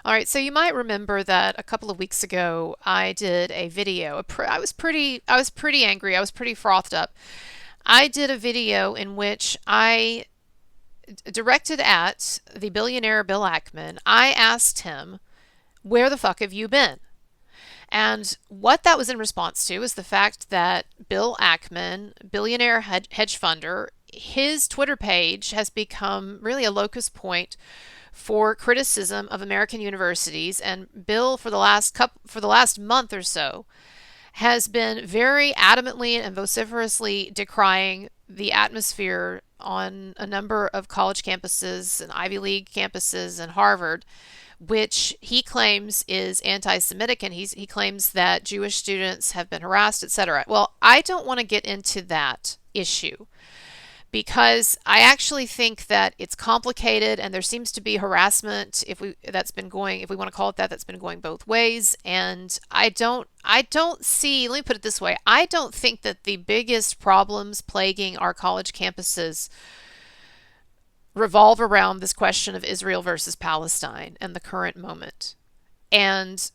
All right, so you might remember that a couple of weeks ago I did a video. I was pretty angry. I was pretty frothed up. I did a video in which I directed at the billionaire Bill Ackman. I asked him, "Where the fuck have you been?" And what that was in response to is the fact that Bill Ackman, billionaire hedge funder, his Twitter page has become really a locus point for criticism of American universities. And Bill, for the last month or so, has been very adamantly and vociferously decrying the atmosphere on a number of college campuses and Ivy League campuses and Harvard, which he claims is anti-Semitic, and he claims that Jewish students have been harassed, etc. Well, I don't want to get into that issue because I actually think that it's complicated and there seems to be harassment if we want to call it that, that's been going both ways. And I don't see, let me put it this way, I don't think that the biggest problems plaguing our college campuses revolve around this question of Israel versus Palestine and the current moment. And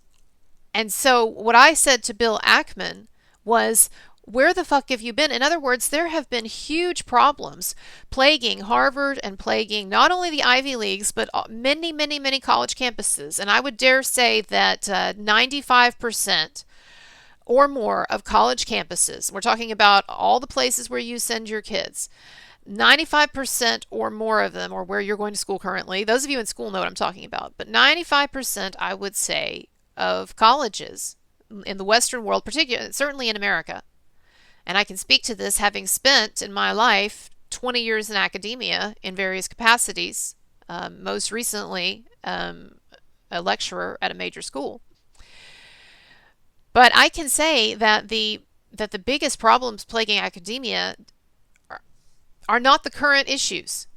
so what I said to Bill Ackman was, where the fuck have you been? In other words, there have been huge problems plaguing Harvard and plaguing not only the Ivy Leagues, but many, many, many college campuses. And I would dare say that 95% or more of college campuses, we're talking about all the places where you send your kids, 95% or more of them, or where you're going to school currently, those of you in school know what I'm talking about, but 95%, I would say, of colleges in the Western world, particularly, certainly in America, and I can speak to this having spent in my life 20 years in academia in various capacities, most recently a lecturer at a major school. But I can say that the biggest problems plaguing academia are not the current issues.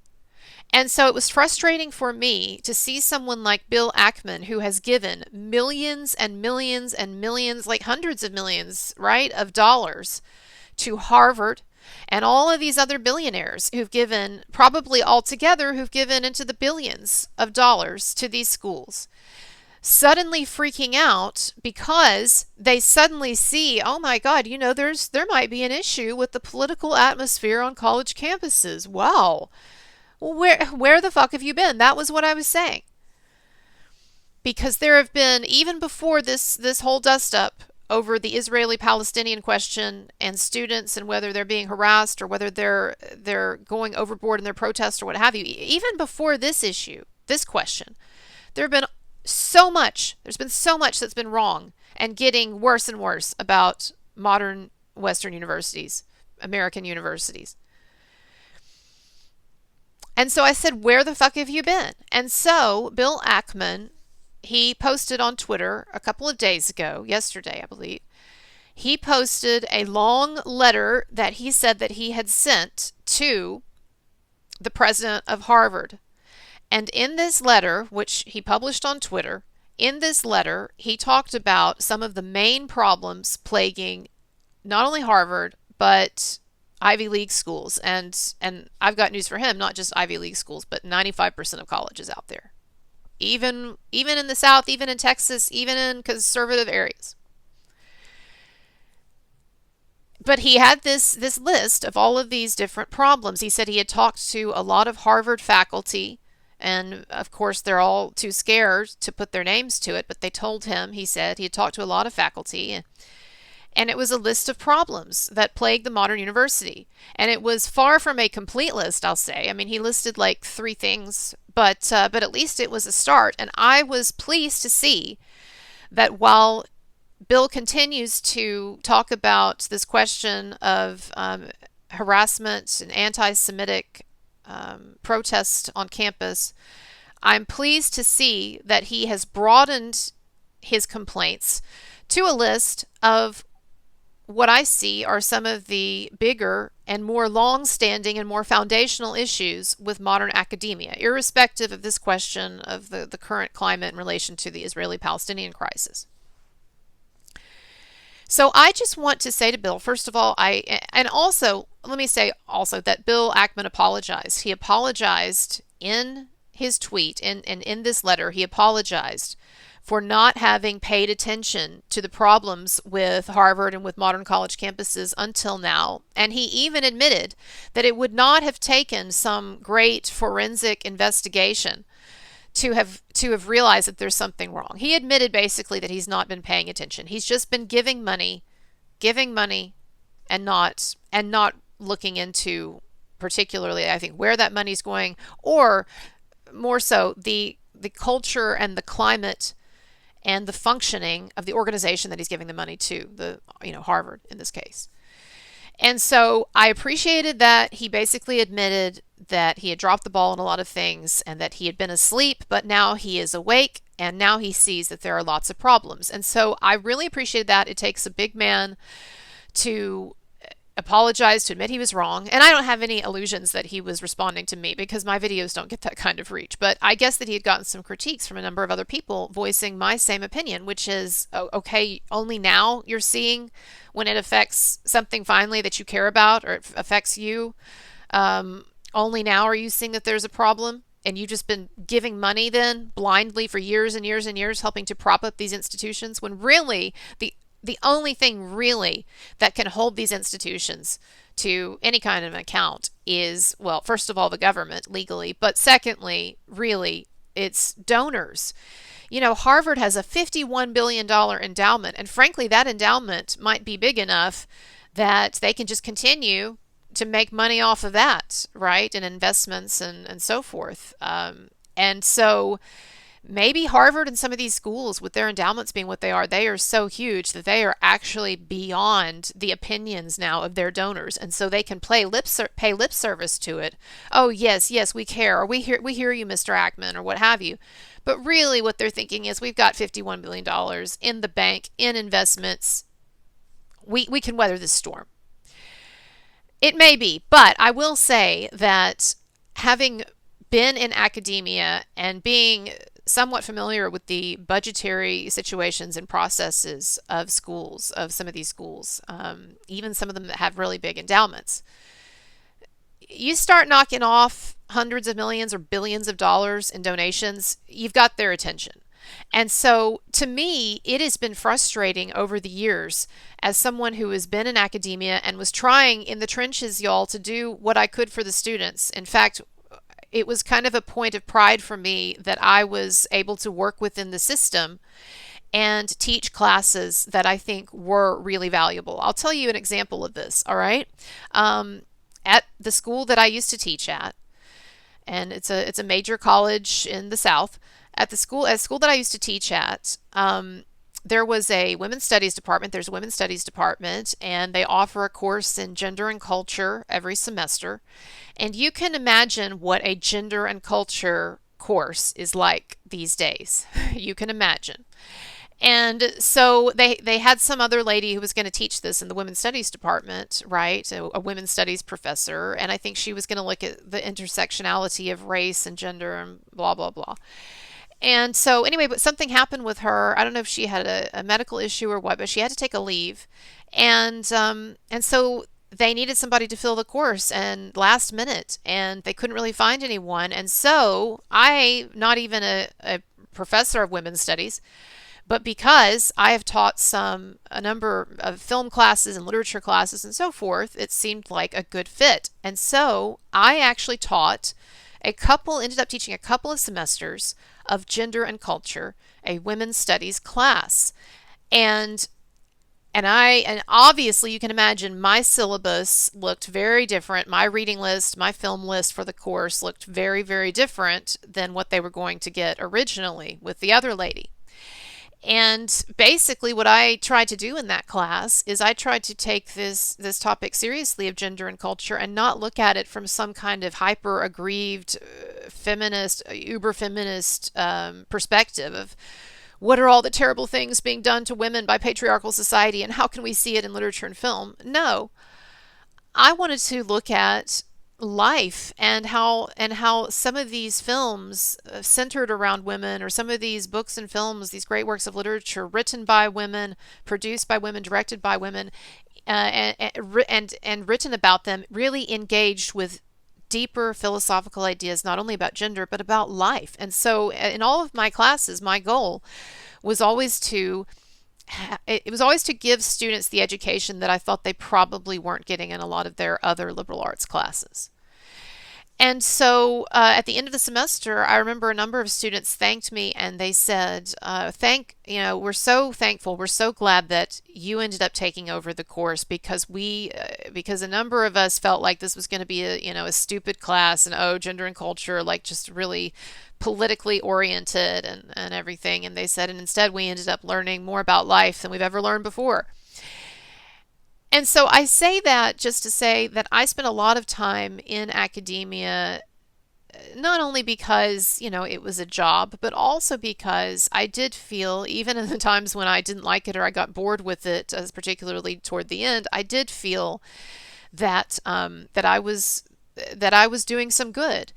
And so it was frustrating for me to see someone like Bill Ackman, who has given millions and millions and millions, like hundreds of millions, right, of dollars to Harvard and all of these other billionaires who've given, probably altogether, who've given into the billions of dollars to these schools, suddenly freaking out because they suddenly see, oh my God, there might be an issue with the political atmosphere on college campuses. Wow. Well, where the fuck have you been? That was what I was saying. Because there have been, even before this whole dust up over the Israeli-Palestinian question and students and whether they're being harassed or whether they're going overboard in their protest or what have you, even before this issue, this question, there have been there's been so much that's been wrong and getting worse and worse about modern Western universities, American universities. And so I said, where the fuck have you been? And so Bill Ackman, he posted on Twitter a couple of days ago, yesterday, I believe, he posted a long letter that he said that he had sent to the president of Harvard. And in this letter, which he published on Twitter, in this letter, he talked about some of the main problems plaguing not only Harvard, but Ivy League schools. And I've got news for him, not just Ivy League schools, but 95% of colleges out there. Even in the South, even in Texas, even in conservative areas. But he had this list of all of these different problems. He said he had talked to a lot of Harvard faculty, and of course, they're all too scared to put their names to it, but they told him, he said, he had talked to a lot of faculty, and it was a list of problems that plagued the modern university. And it was far from a complete list, I'll say. I mean, he listed like 3 things, but at least it was a start. And I was pleased to see that while Bill continues to talk about this question of harassment and anti-Semitic protest on campus, I'm pleased to see that he has broadened his complaints to a list of what I see are some of the bigger and more long-standing and more foundational issues with modern academia, irrespective of this question of the current climate in relation to the Israeli-Palestinian crisis. So I just want to say to Bill, first of all, and also, let me say also that Bill Ackman apologized. He apologized in his tweet and in this letter, he apologized for not having paid attention to the problems with Harvard and with modern college campuses until now. And he even admitted that it would not have taken some great forensic investigation to have realized that there's something wrong. He admitted basically that he's not been paying attention. He's just been giving money and not looking into particularly, I think, where that money's going, or more so the culture and the climate and the functioning of the organization that he's giving the money to, the Harvard in this case. And so I appreciated that he basically admitted that he had dropped the ball in a lot of things and that he had been asleep, but now he is awake and now he sees that there are lots of problems. And so I really appreciated that. It takes a big man to apologize, to admit he was wrong. And I don't have any illusions that he was responding to me because my videos don't get that kind of reach. But I guess that he had gotten some critiques from a number of other people voicing my same opinion, which is, oh, okay, only now you're seeing when it affects something finally that you care about, or it affects you. Only now are you seeing that there's a problem, and you've just been giving money then blindly for years and years and years, helping to prop up these institutions, when really the only thing really that can hold these institutions to any kind of account is, well, first of all, the government legally, but secondly, really, it's donors. Harvard has a $51 billion endowment, and frankly, that endowment might be big enough that they can just continue to make money off of that, right? And investments and so forth. And so maybe Harvard and some of these schools, with their endowments being what they are so huge that they are actually beyond the opinions now of their donors. And so they can pay lip service to it. Oh, yes, yes, we care. Or we hear you, Mr. Ackman, or what have you. But really what they're thinking is, we've got $51 billion in the bank, in investments. We can weather this storm. It may be, but I will say that having been in academia and being somewhat familiar with the budgetary situations and processes of schools, of some of these schools, even some of them that have really big endowments, you start knocking off hundreds of millions or billions of dollars in donations, you've got their attention. And so to me, it has been frustrating over the years as someone who has been in academia and was trying in the trenches, y'all, to do what I could for the students. In fact, it was kind of a point of pride for me that I was able to work within the system and teach classes that I think were really valuable. I'll tell you an example of this, all right? At the school that I used to teach at, and it's a major college in the South, at the school that I used to teach at, there was a women's studies department. There's a women's studies department, and they offer a course in gender and culture every semester. And you can imagine what a gender and culture course is like these days. You can imagine. And so they had some other lady who was going to teach this in the women's studies department, right? A women's studies professor. And I think she was going to look at the intersectionality of race and gender and blah, blah, blah. And so anyway, but something happened with her. I don't know if she had a medical issue or what, but she had to take a leave. And so they needed somebody to fill the course, and last minute, and they couldn't really find anyone. And so not even a professor of women's studies, but because I have taught a number of film classes and literature classes and so forth, it seemed like a good fit. And so I actually ended up teaching a couple of semesters of gender and culture, a women's studies class. And obviously you can imagine my syllabus looked very different. My reading list, my film list for the course looked very, very different than what they were going to get originally with the other lady. And basically what I tried to do in that class is I tried to take this topic seriously of gender and culture and not look at it from some kind of hyper aggrieved feminist, uber feminist perspective of what are all the terrible things being done to women by patriarchal society and how can we see it in literature and film? No, I wanted to look at life and how some of these films centered around women, or some of these books and films, these great works of literature written by women, produced by women, directed by women, and written about them, really engaged with deeper philosophical ideas, not only about gender, but about life. And so in all of my classes, my goal was always to it was always to give students the education that I thought they probably weren't getting in a lot of their other liberal arts classes. And so at the end of the semester, I remember a number of students thanked me and they said, we're so thankful. We're so glad that you ended up taking over the course because a number of us felt like this was going to be a stupid class and gender and culture, like just really politically oriented and everything. And they said, and instead we ended up learning more about life than we've ever learned before. And so I say that just to say that I spent a lot of time in academia, not only because, it was a job, but also because I did feel, even in the times when I didn't like it or I got bored with it, as particularly toward the end, I did feel that that I was doing some good.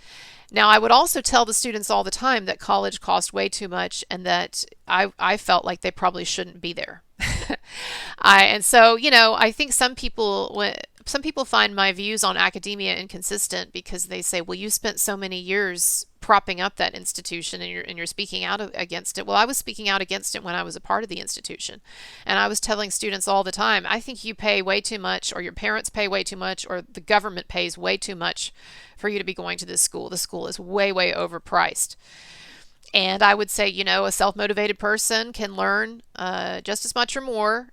Now, I would also tell the students all the time that college cost way too much and that I felt like they probably shouldn't be there. And so, I think some people find my views on academia inconsistent because they say, well, you spent so many years propping up that institution and you're speaking out against it. Well, I was speaking out against it when I was a part of the institution. And I was telling students all the time, I think you pay way too much, or your parents pay way too much, or the government pays way too much for you to be going to this school. The school is way, way overpriced. And I would say, a self-motivated person can learn just as much or more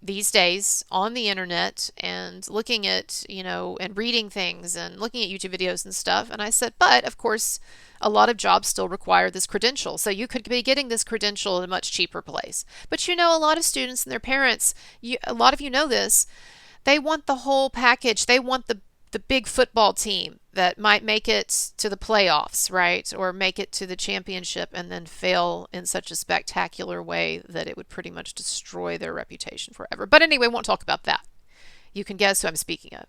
these days on the internet and looking at, and reading things and looking at YouTube videos and stuff. And I said, but of course, a lot of jobs still require this credential. So you could be getting this credential at a much cheaper place. But a lot of students and their parents, a lot of you know this, they want the whole package. They want the big football team that might make it to the playoffs, right? Or make it to the championship and then fail in such a spectacular way that it would pretty much destroy their reputation forever. But anyway, won't talk about that. You can guess who I'm speaking of.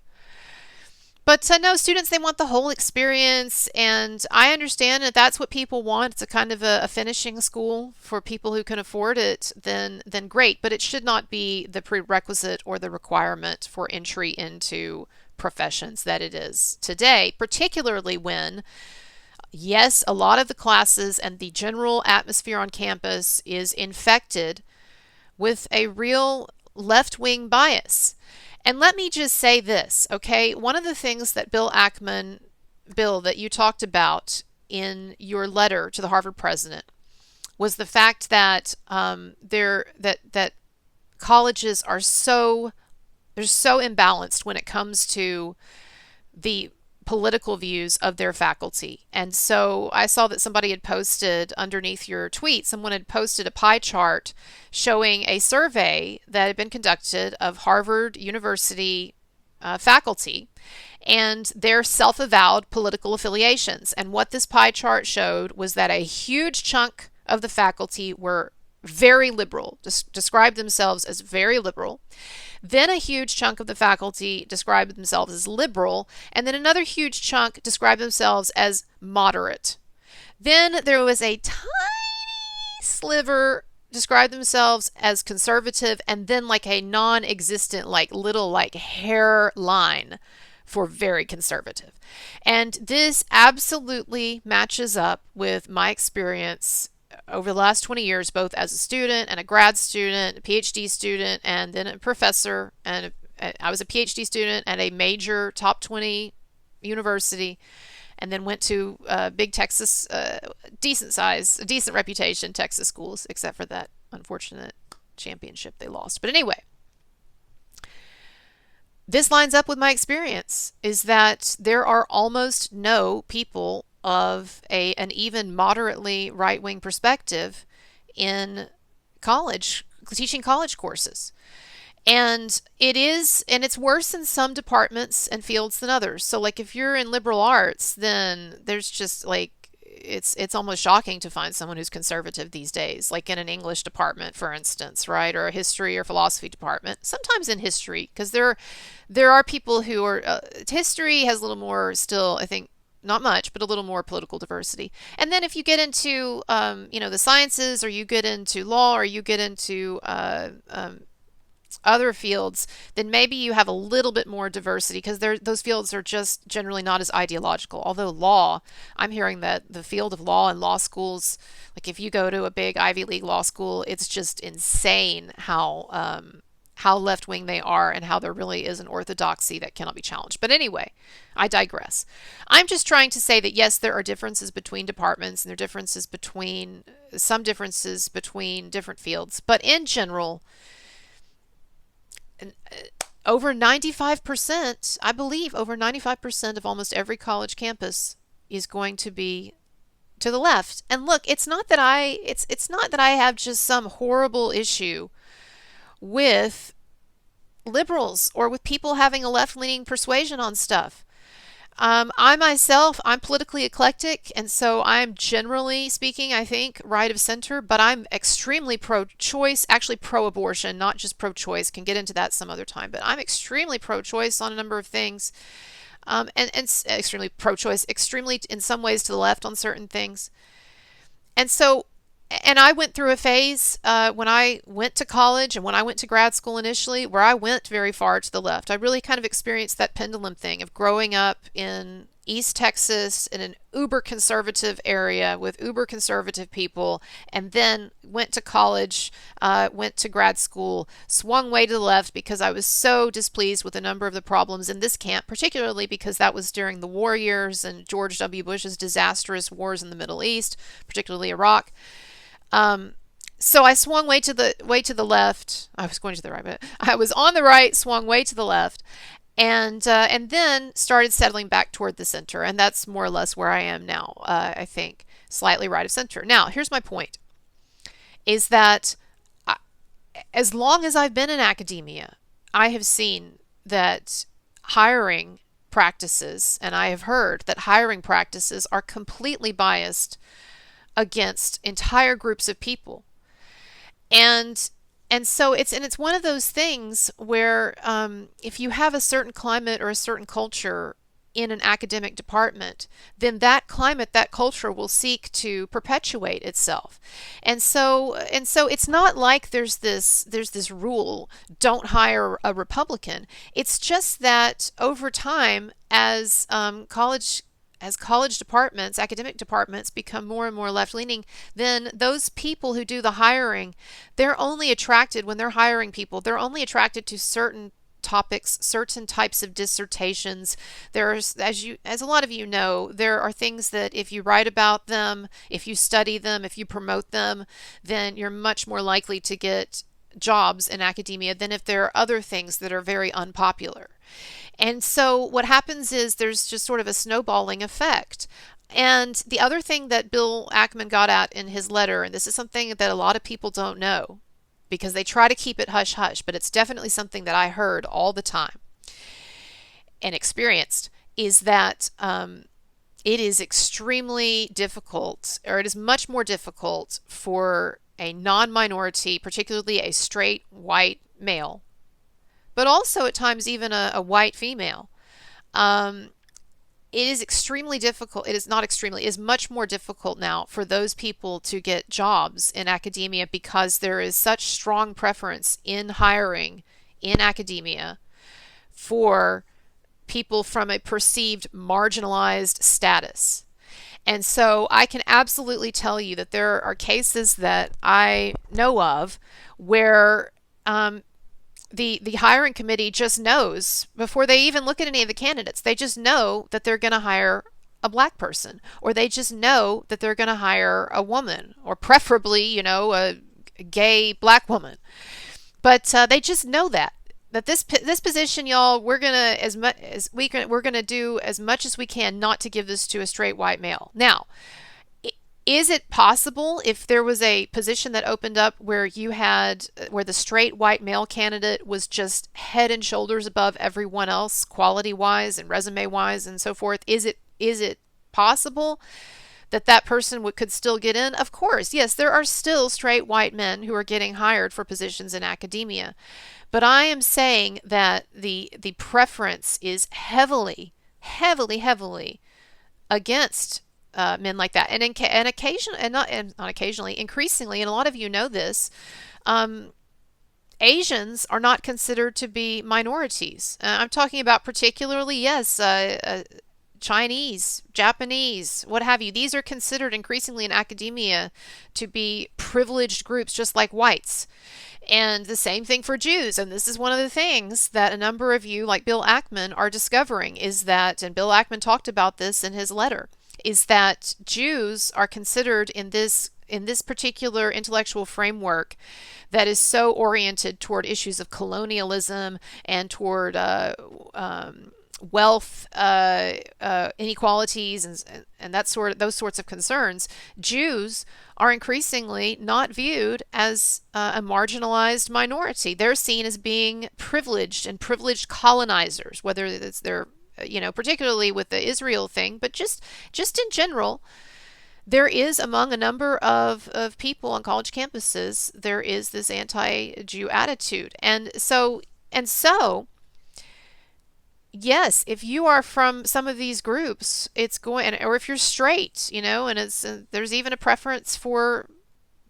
But no, students, they want the whole experience, and I understand that that's what people want. It's a kind of a finishing school for people who can afford it, then great. But it should not be the prerequisite or the requirement for entry into professions that it is today, particularly when, yes, a lot of the classes and the general atmosphere on campus is infected with a real left-wing bias. And let me just say this, okay? One of the things that Bill Ackman, Bill, that you talked about in your letter to the Harvard president was the fact that that colleges are they're so imbalanced when it comes to the political views of their faculty. And so I saw that somebody had posted underneath your tweet, someone had posted a pie chart showing a survey that had been conducted of Harvard University faculty and their self-avowed political affiliations. And what this pie chart showed was that a huge chunk of the faculty were very liberal, described themselves as very liberal. Then a huge chunk of the faculty described themselves as liberal, and then another huge chunk described themselves as moderate. Then there was a tiny sliver described themselves as conservative, and then like a non-existent, like little like hairline for very conservative. And this absolutely matches up with my experience over the last 20 years, both as a student and a grad student, a PhD student, and then a professor. And I was a PhD student at a major top 20 university, and then went to big Texas, decent reputation Texas schools, except for that unfortunate championship they lost. But anyway, this lines up with my experience, is that there are almost no people of an even moderately right-wing perspective in college, teaching college courses. And it's worse in some departments and fields than others. So like if you're in liberal arts, then there's just like, it's almost shocking to find someone who's conservative these days, like in an English department, for instance, right? Or a history or philosophy department. Sometimes in history, because there are people who are, history has a little more still, I think, not much, but a little more political diversity. And then if you get into, the sciences, or you get into law, or you get into other fields, then maybe you have a little bit more diversity because those fields are just generally not as ideological. Although law, I'm hearing that the field of law and law schools, like if you go to a big Ivy League law school, it's just insane how left wing they are and how there really is an orthodoxy that cannot be challenged. But anyway, I digress. I'm just trying to say that yes, there are differences between departments and there are differences between some differences between different fields, but in general, over 95%, I believe over 95% of almost every college campus is going to be to the left. And look, it's not that I have just some horrible issue with liberals or with people having a left-leaning persuasion on stuff. I myself, I'm politically eclectic, and so I'm generally speaking, I think, right of center, but I'm extremely pro-choice, actually pro-abortion, not just pro-choice. Can get into that some other time, but I'm extremely pro-choice on a number of things, and extremely pro-choice, extremely in some ways to the left on certain things. And so, and I went through a phase when I went to college and when I went to grad school initially where I went very far to the left. I really kind of experienced that pendulum thing of growing up in East Texas in an uber conservative area with uber conservative people, and then went to college, went to grad school, swung way to the left because I was so displeased with a number of the problems in this camp, particularly because that was during the war years and George W. Bush's disastrous wars in the Middle East, particularly Iraq. Um, so I swung way to the left. I was going to the right, but I was on the right, swung way to the left, and then started settling back toward the center, and that's more or less where I am now. I think slightly right of center. Now, here's my point: is that I, as long as I've been in academia, I have seen that hiring practices, and I have heard that hiring practices are completely biased against entire groups of people. And so it's one of those things where if you have a certain climate or a certain culture in an academic department, then that climate, that culture will seek to perpetuate itself. And so it's not like there's this rule, don't hire a Republican. It's just that over time, as college departments, academic departments become more and more left-leaning, then those people who do the hiring, they're only attracted, when they're hiring people, they're only attracted to certain topics, certain types of dissertations. There's, as a lot of you know, there are things that if you write about them, if you study them, if you promote them, then you're much more likely to get jobs in academia than if there are other things that are very unpopular. And so what happens is there's just sort of a snowballing effect. And the other thing that Bill Ackman got at in his letter, and this is something that a lot of people don't know because they try to keep it hush hush, but it's definitely something that I heard all the time and experienced, is that it is extremely difficult, or it is much more difficult for a non-minority, particularly a straight white male, but also at times even a white female. Um, it is extremely difficult. It is not extremely, it is much more difficult now for those people to get jobs in academia because there is such strong preference in hiring in academia for people from a perceived marginalized status. And so I can absolutely tell you that there are cases that I know of where the hiring committee just knows before they even look at any of the candidates, they just know that they're going to hire a black person, or they just know that they're going to hire a woman, or preferably, a gay black woman. But they just know that this position, y'all, we're gonna as much as we're gonna do as much as we can not to give this to a straight white male. Now, is it possible if there was a position that opened up where where the straight white male candidate was just head and shoulders above everyone else, quality wise and resume wise and so forth? Is it possible that person could still get in? Of course, yes, there are still straight white men who are getting hired for positions in academia. But I am saying that the preference is heavily, heavily, heavily against men like that, and occasionally, and not occasionally, increasingly, and a lot of you know this. Um, Asians are not considered to be minorities. I'm talking about particularly, yes, Chinese, Japanese, what have you. These are considered increasingly in academia to be privileged groups, just like whites. And the same thing for Jews. And this is one of the things that a number of you, like Bill Ackman, are discovering is that, and Bill Ackman talked about this in his letter, is that Jews are considered in this particular intellectual framework that is so oriented toward issues of colonialism and toward wealth inequalities and those sorts of concerns. Jews are increasingly not viewed as a marginalized minority. They're seen as being privileged and privileged colonizers, whether it's their particularly with the Israel thing, but just in general, there is among a number of people on college campuses, there is this anti-Jew attitude. And so yes, if you are from some of these groups, it's going, or if you're straight, and there's even a preference for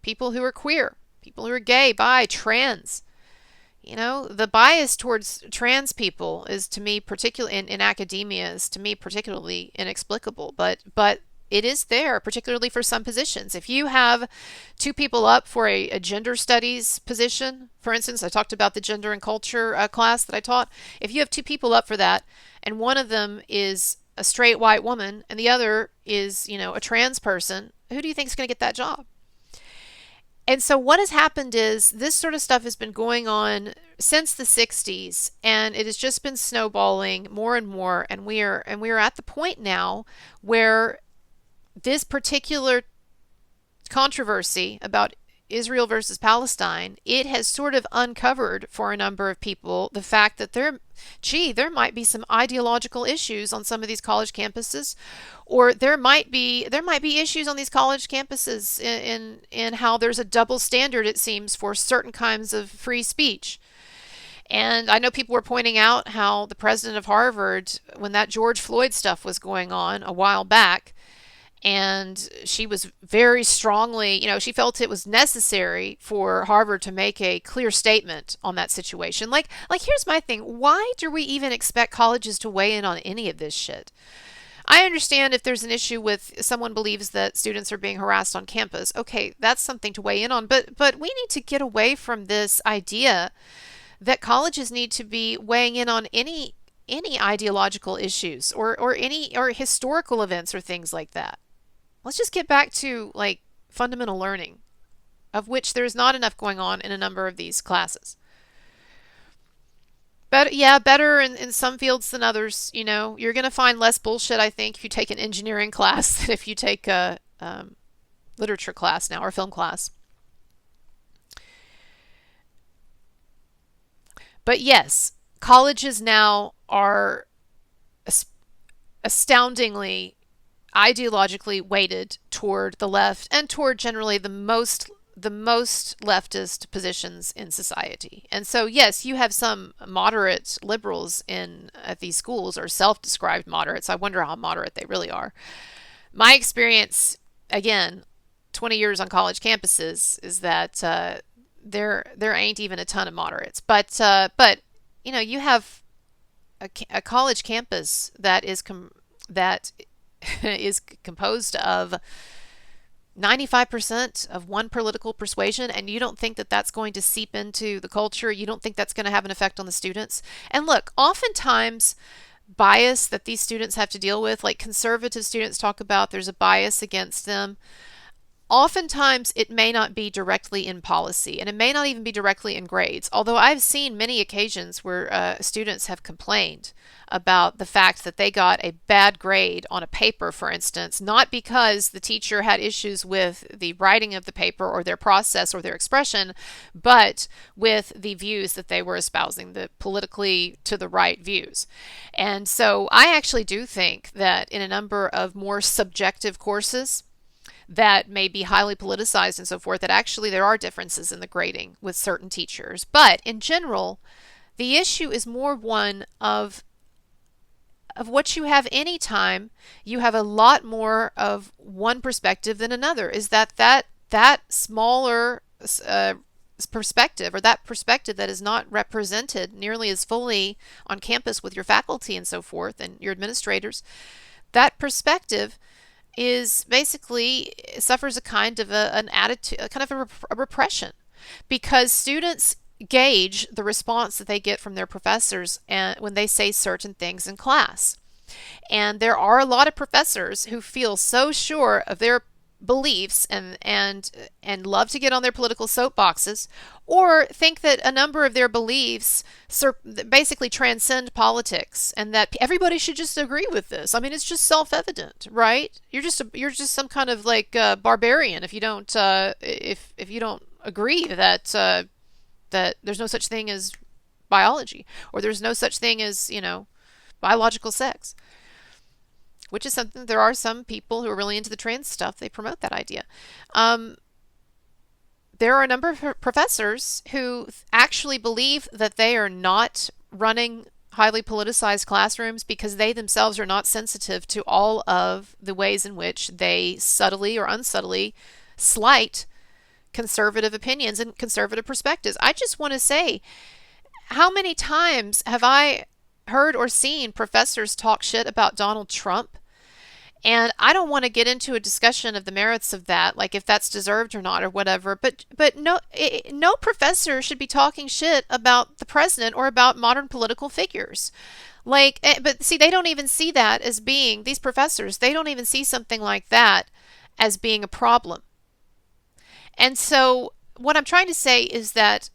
people who are queer, people who are gay, bi, trans. The bias towards trans people is to me particularly in academia is to me particularly inexplicable, but it is there, particularly for some positions. If you have two people up for a gender studies position, for instance, I talked about the gender and culture class that I taught. If you have two people up for that, and one of them is a straight white woman, and the other is, a trans person, who do you think is going to get that job? And so what has happened is this sort of stuff has been going on since the 60s, and it has just been snowballing more and more, and we are at the point now where this particular controversy about Israel versus Palestine, it has sort of uncovered for a number of people the fact that there might be some ideological issues on some of these college campuses, or there might be issues on these college campuses in how there's a double standard, it seems, for certain kinds of free speech. And I know people were pointing out how the president of Harvard, when that George Floyd stuff was going on a while back, and she was very strongly, she felt it was necessary for Harvard to make a clear statement on that situation. Like here's my thing. Why do we even expect colleges to weigh in on any of this shit? I understand if there's an issue with someone believes that students are being harassed on campus. Okay, that's something to weigh in on. But we need to get away from this idea that colleges need to be weighing in on any ideological issues or any or historical events or things like that. Let's just get back to like fundamental learning, of which there's not enough going on in a number of these classes. But yeah, better in some fields than others. You're going to find less bullshit, I think, if you take an engineering class than if you take a literature class now or film class. But yes, colleges now are astoundingly ideologically weighted toward the left and toward generally the most leftist positions in society. And so yes, you have some moderate liberals at these schools, or self-described moderates. I wonder how moderate they really are. My experience, again, 20 years on college campuses, is that there ain't even a ton of moderates. But you have a college campus that is composed of 95% of one political persuasion, and you don't think that that's going to seep into the culture. You don't think that's going to have an effect on the students. And look, oftentimes bias that these students have to deal with, like conservative students talk about, there's a bias against them. Oftentimes, it may not be directly in policy, and it may not even be directly in grades, although I've seen many occasions where students have complained about the fact that they got a bad grade on a paper, for instance, not because the teacher had issues with the writing of the paper or their process or their expression, but with the views that they were espousing, the politically to the right views. And so I actually do think that in a number of more subjective courses, that may be highly politicized and so forth, that actually there are differences in the grading with certain teachers. But in general, the issue is more one of what you have anytime you have a lot more of one perspective than another, is that smaller perspective, or that perspective that is not represented nearly as fully on campus with your faculty and so forth and your administrators, that perspective is basically suffers a kind of an attitude, a kind of a repression, because students gauge the response that they get from their professors and when they say certain things in class. And there are a lot of professors who feel so sure of their beliefs and love to get on their political soapboxes, or think that a number of their beliefs basically transcend politics and that everybody should just agree with this. I mean, it's just self-evident, right? You're just some kind of like barbarian if you don't if you don't agree that that there's no such thing as biology, or there's no such thing as, biological sex, which is something, there are some people who are really into the trans stuff. They promote that idea. There are a number of professors who actually believe that they are not running highly politicized classrooms because they themselves are not sensitive to all of the ways in which they subtly or unsubtly slight conservative opinions and conservative perspectives. I just want to say, how many times have I heard or seen professors talk shit about Donald Trump? And I don't want to get into a discussion of the merits of that, like if that's deserved or not or whatever. But no professor should be talking shit about the president or about modern political figures. But see, they don't even see that as being, these professors, they don't even see something like that as being a problem. And so what I'm trying to say is that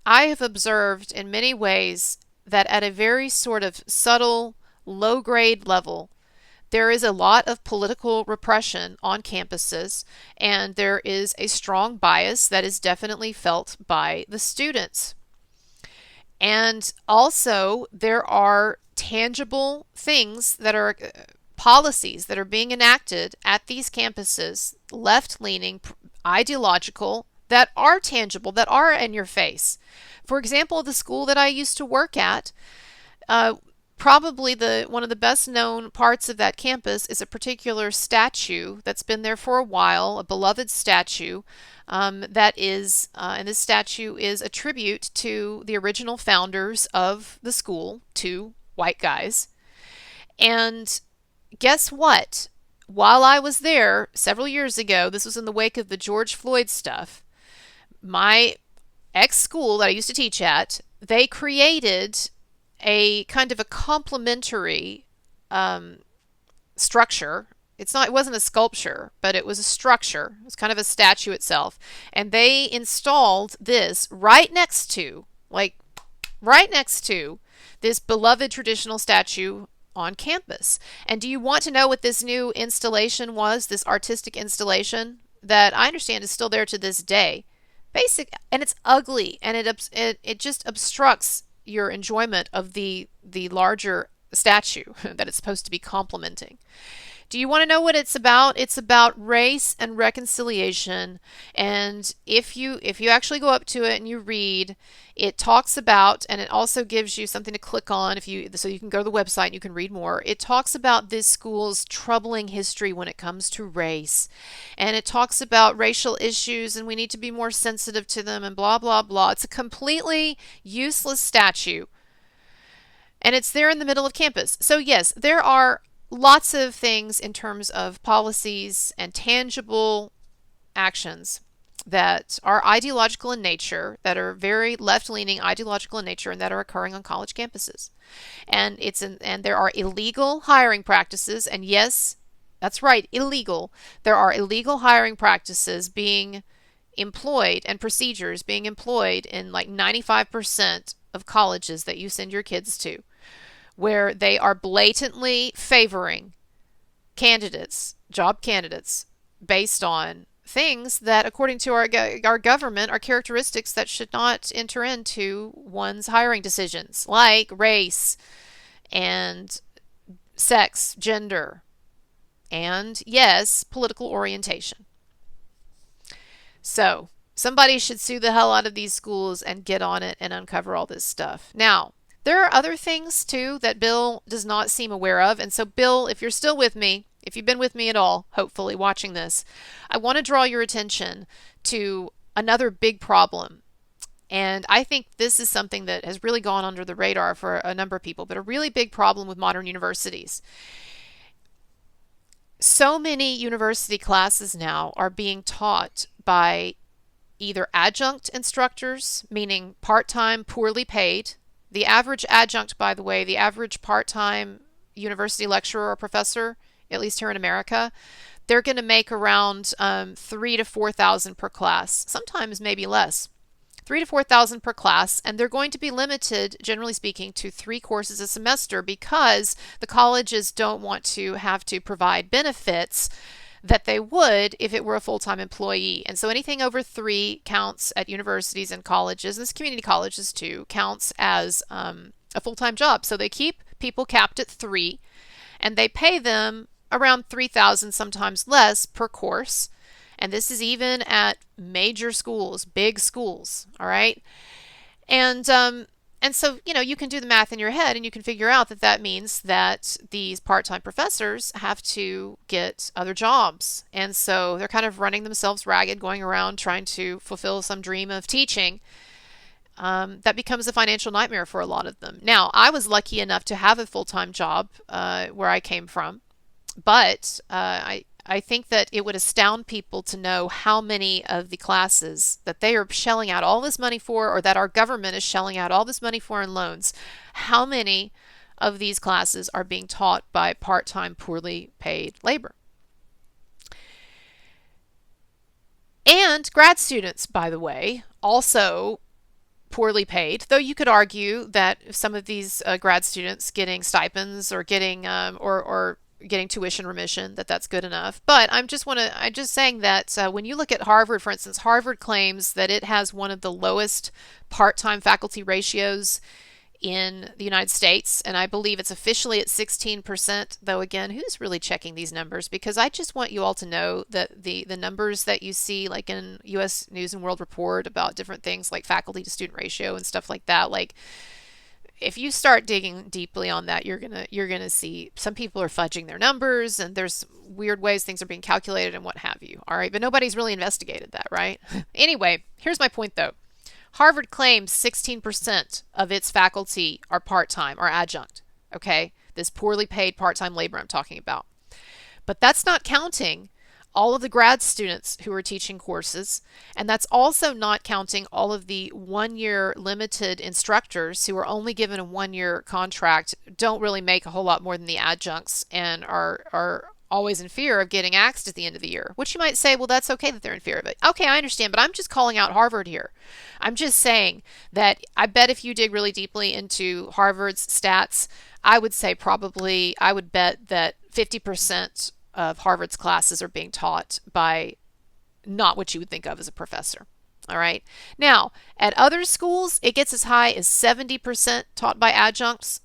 I have observed in many ways that at a very sort of subtle, low-grade level, there is a lot of political repression on campuses, and there is a strong bias that is definitely felt by the students. And also, there are tangible things that are policies that are being enacted at these campuses, left-leaning, ideological, that are tangible, that are in your face. For example, the school that I used to work at, probably one of the best known parts of that campus is a particular statue that's been there for a while, a beloved statue that is, and this statue is a tribute to the original founders of the school, two white guys. And guess what? While I was there several years ago, this was in the wake of the George Floyd stuff, my ex-school that I used to teach at, they created a kind of a complementary structure. It wasn't a sculpture, but it was a structure. It was kind of a statue itself. And they installed this right next to this beloved traditional statue on campus. And do you want to know what this new installation was, this artistic installation that I understand is still there to this day? And it's ugly, and it just obstructs your enjoyment of the larger statue that it's supposed to be complementing. Do you want to know what it's about? It's about race and reconciliation. And if you actually go up to it and you read, it talks about, and it also gives you something to click on so you can go to the website and you can read more. It talks about this school's troubling history when it comes to race. And it talks about racial issues and we need to be more sensitive to them and blah, blah, blah. It's a completely useless statue. And it's there in the middle of campus. So yes, there are lots of things in terms of policies and tangible actions that are ideological in nature, that are very left-leaning, ideological in nature, and that are occurring on college campuses. And there are illegal hiring practices, and yes, that's right, illegal. There are illegal hiring practices being employed and procedures being employed in like 95% of colleges that you send your kids to, where they are blatantly favoring job candidates, based on things that, according to our government, are characteristics that should not enter into one's hiring decisions, like race and sex, gender, and, yes, political orientation. So, somebody should sue the hell out of these schools and get on it and uncover all this stuff. Now, there are other things, too, that Bill does not seem aware of. And so, Bill, if you're still with me, if you've been with me at all, hopefully, watching this, I want to draw your attention to another big problem And I think this is something that has really gone under the radar for a number of people, but a really big problem with modern universities. So many university classes now are being taught by either adjunct instructors, meaning part-time, poorly paid. The average adjunct, by the way, the average part-time university lecturer or professor, at least here in America, they're going to make around 3 to 4 thousand per class, sometimes maybe less. 3 to 4 thousand per class, and they're going to be limited, generally speaking, to 3 courses a semester because the colleges don't want to have to provide benefits that they would if it were a full-time employee. And so anything over 3 counts at universities and colleges, and this community colleges too, counts as a full-time job. So they keep people capped at 3, and they pay them around 3,000, sometimes less, per course. And this is even at major schools, big schools, all right? And and so, you can do the math in your head and you can figure out that that means that these part-time professors have to get other jobs. And so they're kind of running themselves ragged, going around trying to fulfill some dream of teaching. That becomes a financial nightmare for a lot of them. Now, I was lucky enough to have a full-time job where I came from, but I think that it would astound people to know how many of the classes that they are shelling out all this money for, or that our government is shelling out all this money for in loans, how many of these classes are being taught by part-time, poorly paid labor. And grad students, by the way, also poorly paid, though you could argue that some of these grad students getting stipends or getting or getting tuition remission, that's good enough. But I'm just saying that when you look at Harvard, for instance, Harvard claims that it has one of the lowest part-time faculty ratios in the United States, and I believe it's officially at 16%, though again, who's really checking these numbers? Because I just want you all to know that the numbers that you see like in US News and World Report about different things like faculty to student ratio and stuff like that, like if you start digging deeply on that, you're gonna see some people are fudging their numbers and there's weird ways things are being calculated and what have you. All right, but nobody's really investigated that, right? Anyway, here's my point though. Harvard claims 16% of its faculty are part-time or adjunct. Okay, this poorly paid part-time labor I'm talking about. But that's not counting all of the grad students who are teaching courses, and that's also not counting all of the one-year limited instructors who are only given a one-year contract, don't really make a whole lot more than the adjuncts, and are always in fear of getting axed at the end of the year, which you might say, well, that's okay that they're in fear of it. Okay, I understand, but I'm just calling out Harvard here. I'm just saying that I bet if you dig really deeply into Harvard's stats, I would bet that 50% of Harvard's classes are being taught by not what you would think of as a professor. All right. Now, at other schools, it gets as high as 70% taught by adjuncts.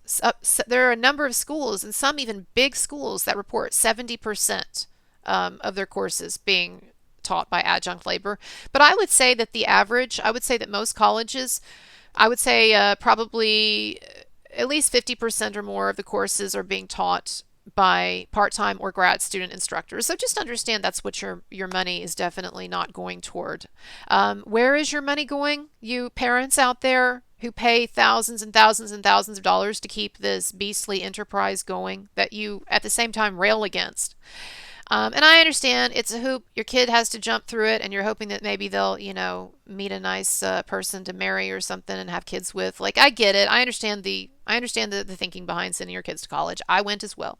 There are a number of schools, and some even big schools, that report 70% of their courses being taught by adjunct labor. But I would say that I would say that most colleges, I would say probably at least 50% or more of the courses are being taught by part-time or grad student instructors. So just understand that's what your money is definitely not going toward. Where is your money going, you parents out there who pay thousands and thousands and thousands of dollars to keep this beastly enterprise going that you at the same time rail against? And I understand it's a hoop. Your kid has to jump through it, and you're hoping that maybe they'll, meet a nice person to marry or something and have kids with. Like, I get it. I understand the thinking behind sending your kids to college. I went as well.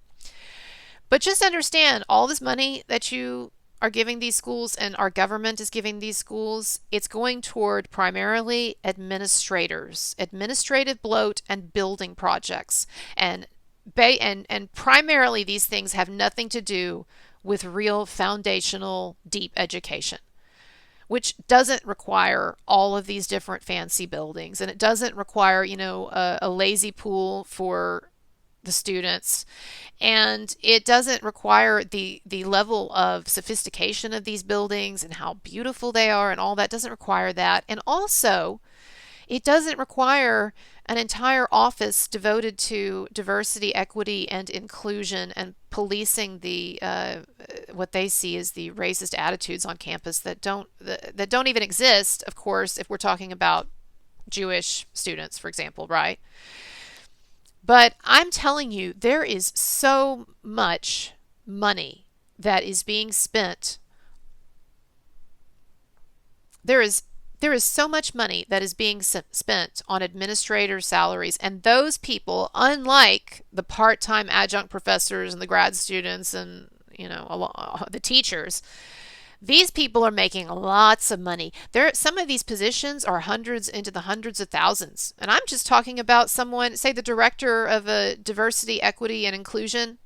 But just understand all this money that you are giving these schools and our government is giving these schools, it's going toward primarily administrators, administrative bloat, and building projects. And primarily these things have nothing to do with real foundational deep education, which doesn't require all of these different fancy buildings, and it doesn't require, a lazy pool for the students, and it doesn't require the level of sophistication of these buildings and how beautiful they are, and all that doesn't require that. And also, it doesn't require an entire office devoted to diversity, equity, and inclusion, and policing the what they see as the racist attitudes on campus that don't even exist, of course, if we're talking about Jewish students, for example, right? But I'm telling you, there is so much money that is being spent. There is there is so much money that is being spent on administrator salaries, and those people, unlike the part-time adjunct professors and the grad students and the teachers, these people are making lots of money. Some of these positions are hundreds into the hundreds of thousands. And I'm just talking about someone, say the director of a diversity, equity, and inclusion,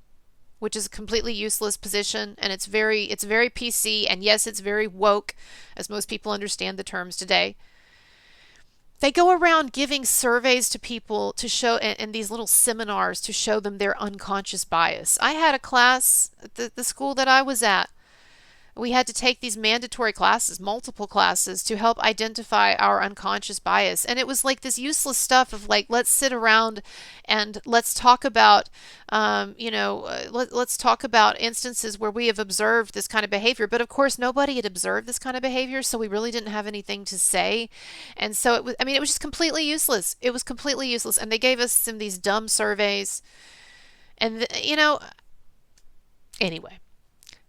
which is a completely useless position, and it's very PC, and yes, it's very woke, as most people understand the terms today. They go around giving surveys to people to show, and these little seminars to show them their unconscious bias. I had a class at the school that I was at. We had to take these mandatory classes, multiple classes, to help identify our unconscious bias. And it was like this useless stuff of like, let's sit around and let's talk about, let's talk about instances where we have observed this kind of behavior. But of course, nobody had observed this kind of behavior, so we really didn't have anything to say. And so it was just completely useless. It was completely useless. And they gave us some of these dumb surveys. And, anyway.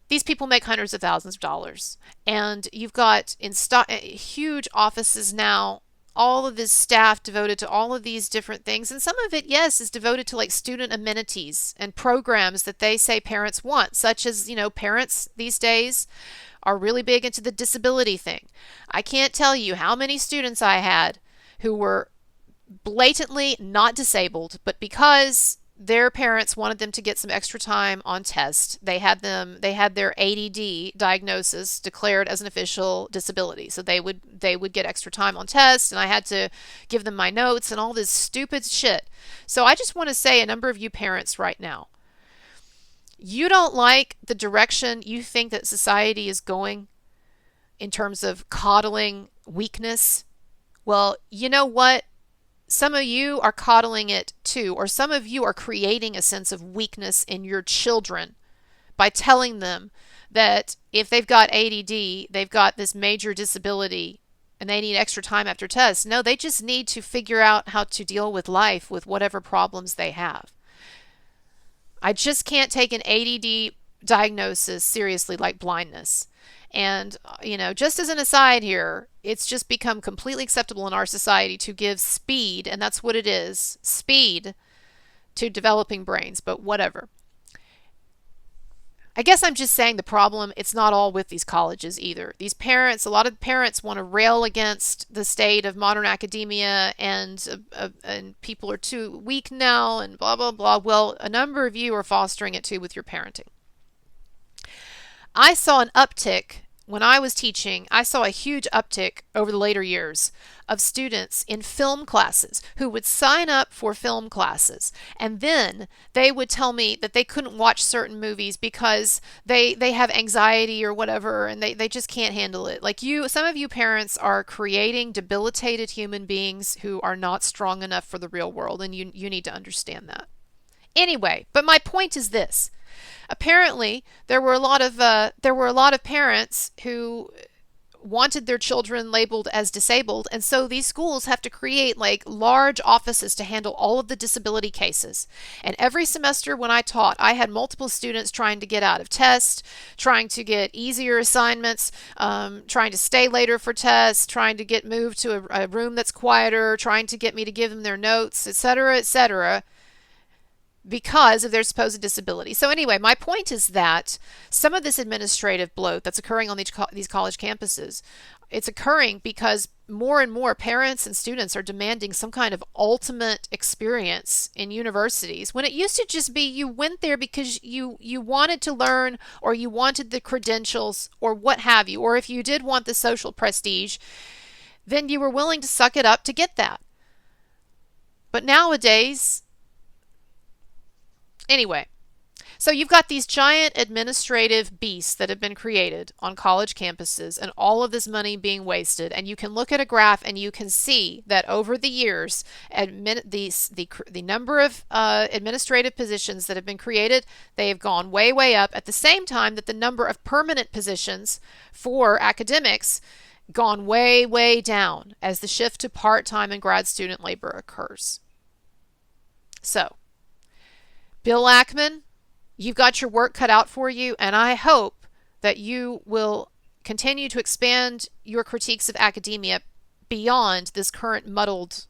These people make hundreds of thousands of dollars, and you've got huge offices now, all of this staff devoted to all of these different things, and some of it, yes, is devoted to like student amenities and programs that they say parents want, such as, parents these days are really big into the disability thing. I can't tell you how many students I had who were blatantly not disabled, but because their parents wanted them to get some extra time on test, they had their ADD diagnosis declared as an official disability. So they would get extra time on test, and I had to give them my notes and all this stupid shit. So I just want to say, a number of you parents right now, you don't like the direction you think that society is going in terms of coddling weakness. Well, you know what? Some of you are coddling it too, or some of you are creating a sense of weakness in your children by telling them that if they've got ADD, they've got this major disability and they need extra time after tests. No, they just need to figure out how to deal with life with whatever problems they have. I just can't take an ADD diagnosis seriously like blindness. And, just as an aside here, it's just become completely acceptable in our society to give speed, and that's what it is, speed, to developing brains, but whatever. I guess I'm just saying the problem, it's not all with these colleges either. These parents, a lot of parents want to rail against the state of modern academia and people are too weak now and blah, blah, blah. Well, a number of you are fostering it too with your parenting. I saw an uptick when I was teaching. I saw a huge uptick over the later years of students in film classes who would sign up for film classes, and then they would tell me that they couldn't watch certain movies because they have anxiety or whatever, and they just can't handle it. Like some of you parents are creating debilitated human beings who are not strong enough for the real world, and you need to understand that. Anyway, but my point is this. Apparently, there were a lot of parents who wanted their children labeled as disabled, and so these schools have to create like large offices to handle all of the disability cases. And every semester when I taught, I had multiple students trying to get out of tests, trying to get easier assignments, trying to stay later for tests, trying to get moved to a room that's quieter, trying to get me to give them their notes, etc., because of their supposed disability. So anyway, my point is that some of this administrative bloat that's occurring on these college campuses, it's occurring because more and more parents and students are demanding some kind of ultimate experience in universities, when it used to just be you went there because you wanted to learn, or you wanted the credentials, or what have you, or if you did want the social prestige, then you were willing to suck it up to get that. But nowadays, anyway, so you've got these giant administrative beasts that have been created on college campuses, and all of this money being wasted. And you can look at a graph and you can see that over the years, the number of administrative positions that have been created, they have gone way, way up, at the same time that the number of permanent positions for academics gone way, way down as the shift to part-time and grad student labor occurs. So, Bill Ackman, you've got your work cut out for you, and I hope that you will continue to expand your critiques of academia beyond this current muddled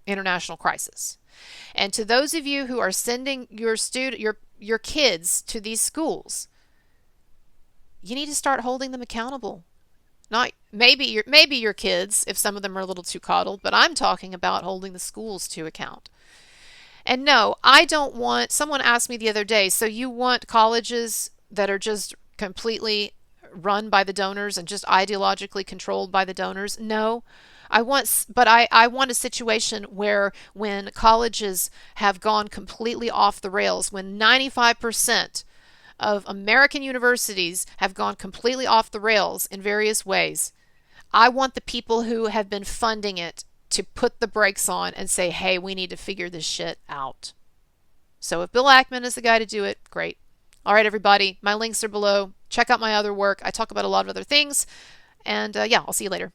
international crisis. And to those of you who are sending your kids to these schools, you need to start holding them accountable. Not maybe your kids if some of them are a little too coddled, but I'm talking about holding the schools to account. And no, I don't want, someone asked me the other day, so you want colleges that are just completely run by the donors and just ideologically controlled by the donors? No. I want a situation where when colleges have gone completely off the rails, when 95% of American universities have gone completely off the rails in various ways, I want the people who have been funding it to put the brakes on and say, hey, we need to figure this shit out. So if Bill Ackman is the guy to do it, great. All right, everybody, my links are below. Check out my other work. I talk about a lot of other things. And yeah, I'll see you later.